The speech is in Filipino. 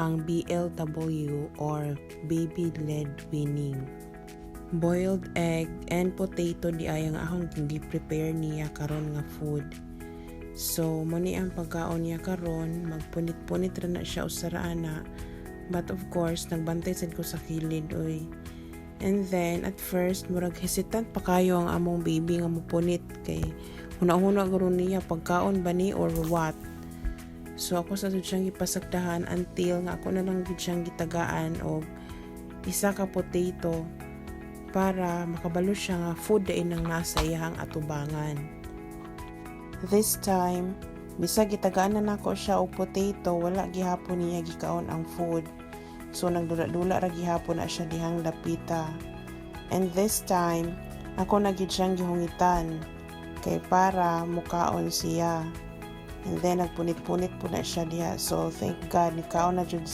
ang BLW or baby led weaning. Boiled egg and potato di ay ang akong hindi prepare niya karon nga food. So muni ang pagkaon niya karon, magpunit-punit ra na siya usara ana. But of course nagbantay sad ko sa kilid oy. And then at first murag hesitant pa kayo ang among baby nga mopunit kay huna-huna guro niya pagkaon ba ni or what. So ako sa siyang gipasagdahan until nga ako na lang gid siyang gitagaan og isa ka potato para makabalo siya nga food dai nang nasa iyang atubangan. This time, bisag gitagaan na nako siya og potato, wala gihapon niya gikaon ang food. So nagdula-dula ra gihapon na siya dihang dapita. And this time, ako na gid siyang gihungitan kay para mukaon siya. And then nagpunit-punit po na siya diha. So thank God nikaon na jud